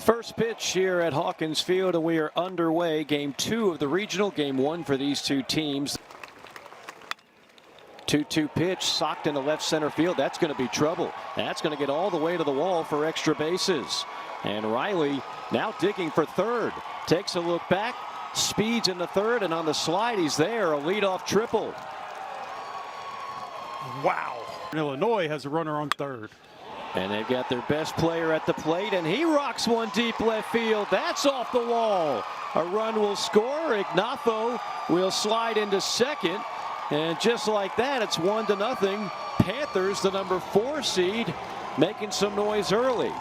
First pitch here at Hawkins Field, and we are underway. Game 2 of the regional. Game 1 for these two teams. 2-2 pitch socked into left center field. That's going to be trouble. That's going to get all the way to the wall for extra bases. And Riley now digging for third. Takes a look back, speeds into third, and on the slide he's there. A leadoff triple. Wow. Illinois has a runner on third. And they've got their best player at the plate, and he rocks one deep left field. That's off the wall. A run will score. Ignacio will slide into second. And just like that, it's 1-0. Panthers, the number 4 seed, making some noise early.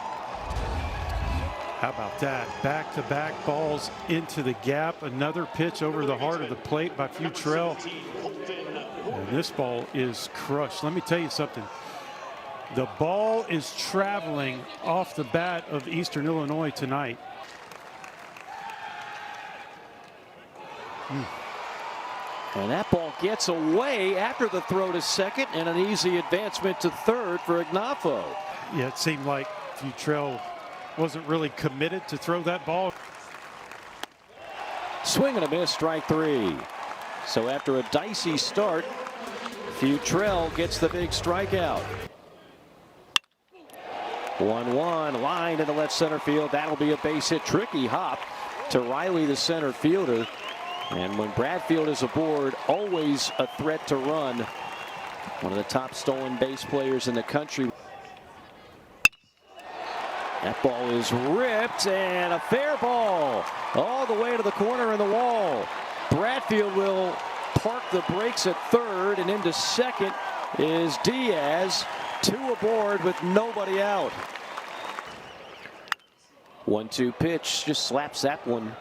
How about that? Back-to-back balls into the gap. Another pitch over the heart of the plate by Futrell. And this ball is crushed. Let me tell you something. The ball is traveling off the bat of Eastern Illinois tonight. And that ball gets away after the throw to second, and an easy advancement to third for Ignacio. Yeah, it seemed like Futrell wasn't really committed to throw that ball. Swing and a miss, strike 3. So after a dicey start, Futrell gets the big strikeout. 1-1, line into left center field. That'll be a base hit. Tricky hop to Riley, the center fielder. And when Bradfield is aboard, always a threat to run. One of the top stolen base players in the country. That ball is ripped, and a fair ball all the way to the corner in the wall. Bradfield will park the brakes at third, and into second is Diaz. 2 aboard with nobody out. 1-2 pitch, just slaps that one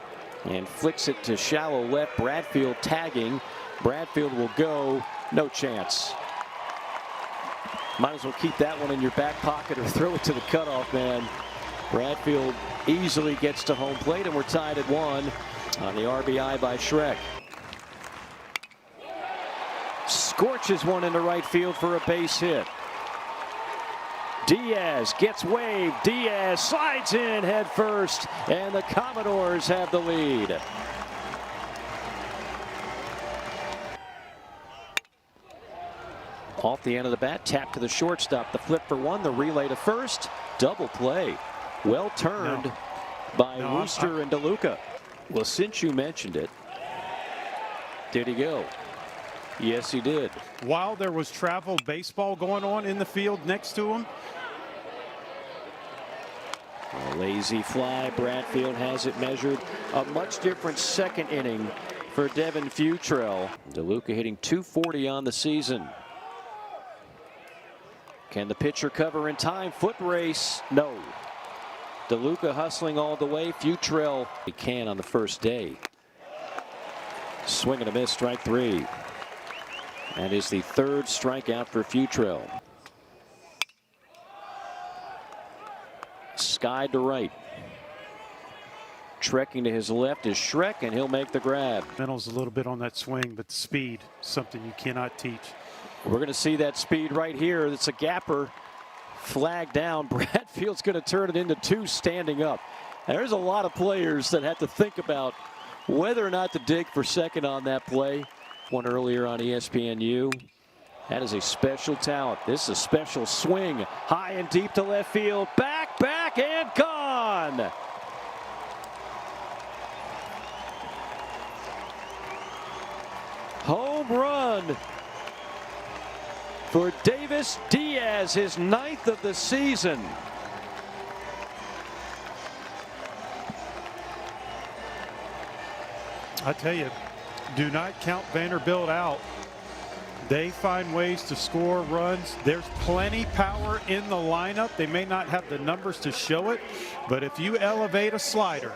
and flicks it to shallow left. Bradfield tagging. Bradfield will go. No chance. Might as well keep that one in your back pocket or throw it to the cutoff man. Bradfield easily gets to home plate, and we're tied at 1 on the RBI by Schreck. Scorches one into right field for a base hit. Diaz gets waved. Diaz slides in head first, and the Commodores have the lead. Off the end of the bat, tap to the shortstop. The flip for 1, the relay to first. Double play. Well turned by Wooster and DeLuca. Well, since you mentioned it, did he go? Yes, he did. While there was travel baseball going on in the field next to him. A lazy fly. Bradfield has it measured. A much different second inning for Devin Futrell. DeLuca hitting .240 on the season. Can the pitcher cover in time? Foot race. No. DeLuca hustling all the way. Futrell, he can on the first day. Swing and a miss, strike 3. That is the 3rd strikeout for Futrell. Sky to right. Trekking to his left is Schreck, and he'll make the grab. Mental's a little bit on that swing, but speed, something you cannot teach. We're going to see that speed right here. It's a gapper. Flag down. Bradfield's going to turn it into 2 standing up. And there's a lot of players that have to think about whether or not to dig for second on that play. One earlier on ESPNU. That is a special talent. This is a special swing. High and deep to left field. Back, and gone. Home run for Davis Diaz, his 9th of the season. I tell you, do not count Vanderbilt out. They find ways to score runs. There's plenty power in the lineup. They may not have the numbers to show it, but if you elevate a slider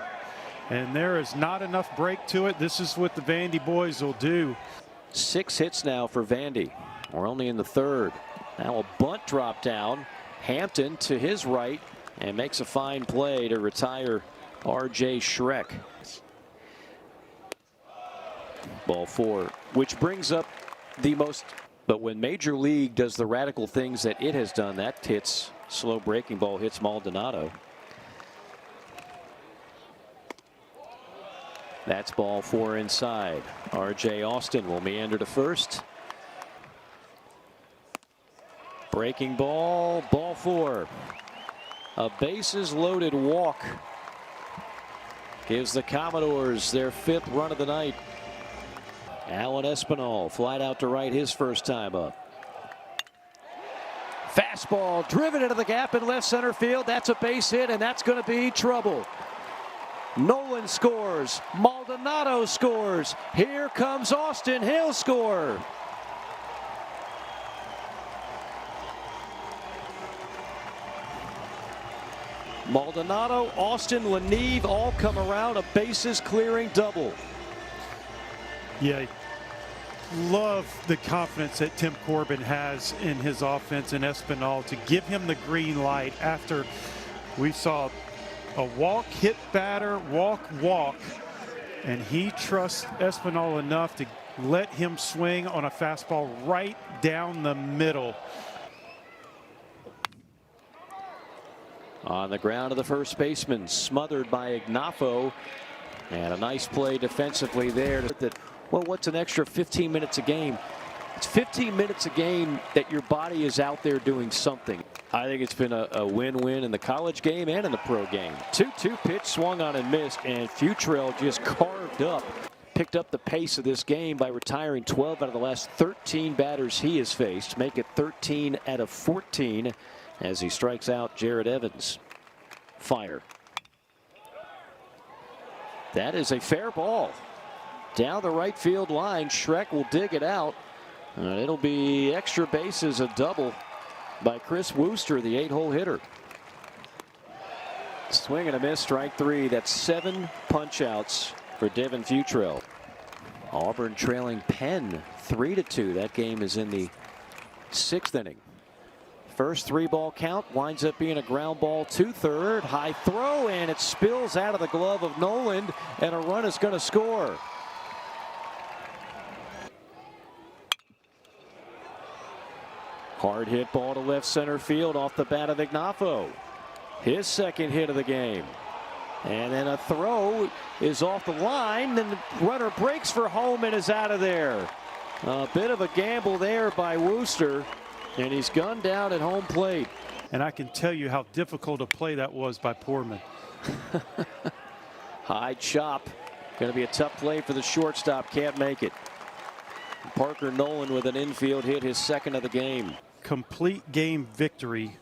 and there is not enough break to it, this is what the Vandy boys will do. 6 hits now for Vandy. We're only in the 3rd. Now a bunt drop down. Hampton to his right and makes a fine play to retire R.J. Schreck. Ball 4, which brings up the most, but when Major League does the radical things that it has done, that hits slow breaking ball, hits Maldonado. That's ball 4 inside. R.J. Austin will meander to first. Breaking ball, ball 4. A bases loaded walk gives the Commodores their 5th run of the night. Alan Espinal flied out to right his first time up. Fastball driven into the gap in left center field. That's a base hit, and that's going to be trouble. Nolan scores. Maldonado scores. Here comes Austin. He'll score. Maldonado, Austin, Leneve all come around. A bases clearing double. Yeah, love the confidence that Tim Corbin has in his offense and Espinal to give him the green light after we saw a walk, hit batter, walk, and he trusts Espinal enough to let him swing on a fastball right down the middle. On the ground of the first baseman, smothered by Ignafo, and a nice play defensively there. Well, what's an extra 15 minutes a game? It's 15 minutes a game that your body is out there doing something. I think it's been a win-win in the college game and in the pro game. 2-2 pitch swung on and missed, and Futrell just carved up. Picked up the pace of this game by retiring 12 out of the last 13 batters he has faced. Make it 13 out of 14 as he strikes out Jared Evans. Fire. That is a fair ball. Down the right field line, Schreck will dig it out. It'll be extra bases, a double by Chris Wooster, the 8-hole hitter. Swing and a miss, strike 3. That's 7 punch outs for Devin Futrell. Auburn trailing Penn 3-2. That game is in the 6th inning. First 3-ball count winds up being a ground ball to third. High throw, and it spills out of the glove of Noland, and a run is going to score. Hard hit ball to left center field off the bat of Ignafo. His second hit of the game. And then a throw is off the line. Then the runner breaks for home and is out of there. A bit of a gamble there by Wooster. And he's gunned down at home plate. And I can tell you how difficult a play that was by Poorman. High chop. Going to be a tough play for the shortstop. Can't make it. Parker Nolan with an infield hit, his second of the game. Complete game victory.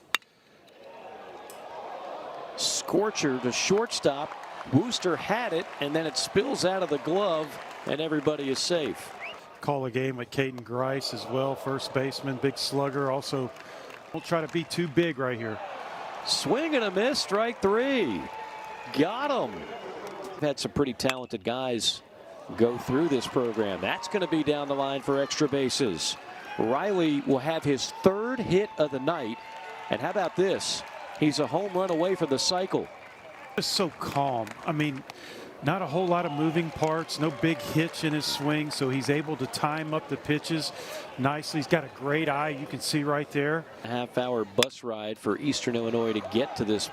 Scorcher to shortstop. Wooster had it, and then it spills out of the glove, and everybody is safe. Call a game with Caden Grice as well, first baseman, big slugger. Also, won't try to be too big right here. Swing and a miss, strike 3. Got him. Had some pretty talented guys go through this program. That's going to be down the line for extra bases. Riley will have his 3rd hit of the night. And how about this? He's a home run away from the cycle. Just so calm. I mean, not a whole lot of moving parts, no big hitch in his swing, so he's able to time up the pitches nicely. He's got a great eye, you can see right there. A half-hour bus ride for Eastern Illinois to get to this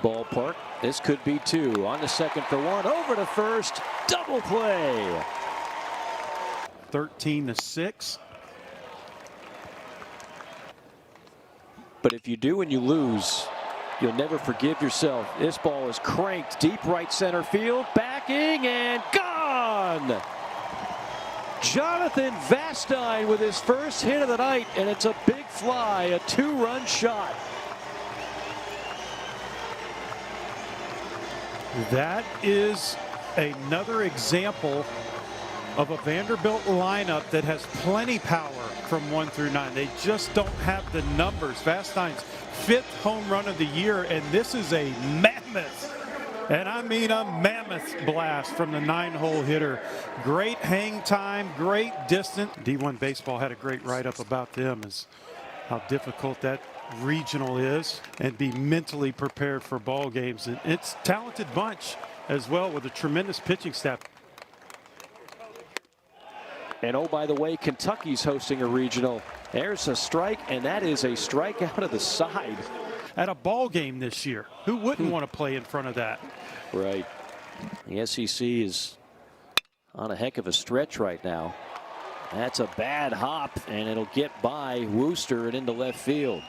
ballpark. This could be 2. On to second for 1. Over to first. Double play. 13-6. But if you do and you lose, you'll never forgive yourself. This ball is cranked deep right center field. Backing and gone. Jonathan Vastine with his first hit of the night, and it's a big fly, a 2-run shot. That is another example of a Vanderbilt lineup that has plenty power from 1 through 9. They just don't have the numbers. Vastine's 5th home run of the year, and this is a mammoth, and I mean a mammoth blast from the 9-hole hitter. Great hang time, great distance. D1 Baseball had a great write-up about them, as how difficult that regional is, and be mentally prepared for ball games. And it's a talented bunch as well, with a tremendous pitching staff. And oh, by the way, Kentucky's hosting a regional. There's a strike, and that is a strike out of the side. At a ball game this year, who wouldn't want to play in front of that? Right. The SEC is on a heck of a stretch right now. That's a bad hop, and it'll get by Wooster and into left field.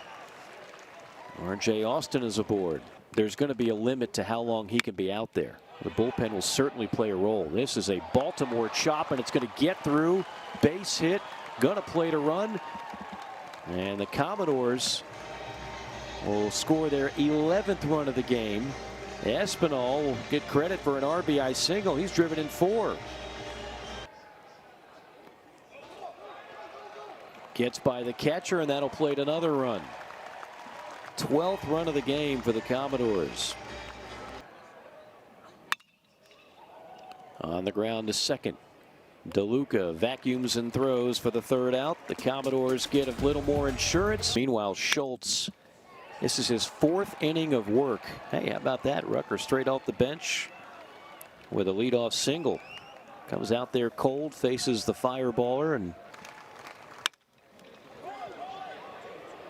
R.J. Austin is aboard. There's going to be a limit to how long he can be out there. The bullpen will certainly play a role. This is a Baltimore chop, and it's going to get through. Base hit, going to play to run. And the Commodores will score their 11th run of the game. Espinal will get credit for an RBI single. He's driven in 4. Gets by the catcher, and that'll plate another run. 12th run of the game for the Commodores. On the ground to second. DeLuca vacuums and throws for the 3rd out. The Commodores get a little more insurance. Meanwhile, Schultz, this is his 4th inning of work. Hey, how about that? Rucker straight off the bench with a leadoff single. Comes out there cold, faces the fireballer, and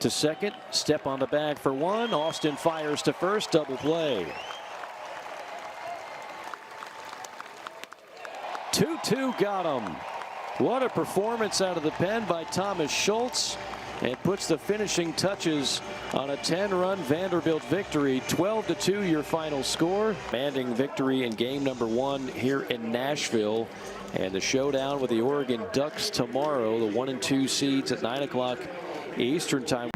to second. Step on the bag for 1. Austin fires to first. Double play. 2-2 got him. What a performance out of the pen by Thomas Schultz, and puts the finishing touches on a 10-run Vanderbilt victory. 12-2 your final score. Commanding victory in game number 1 here in Nashville, and the showdown with the Oregon Ducks tomorrow. The 1 and 2 seeds at 9 o'clock Eastern time.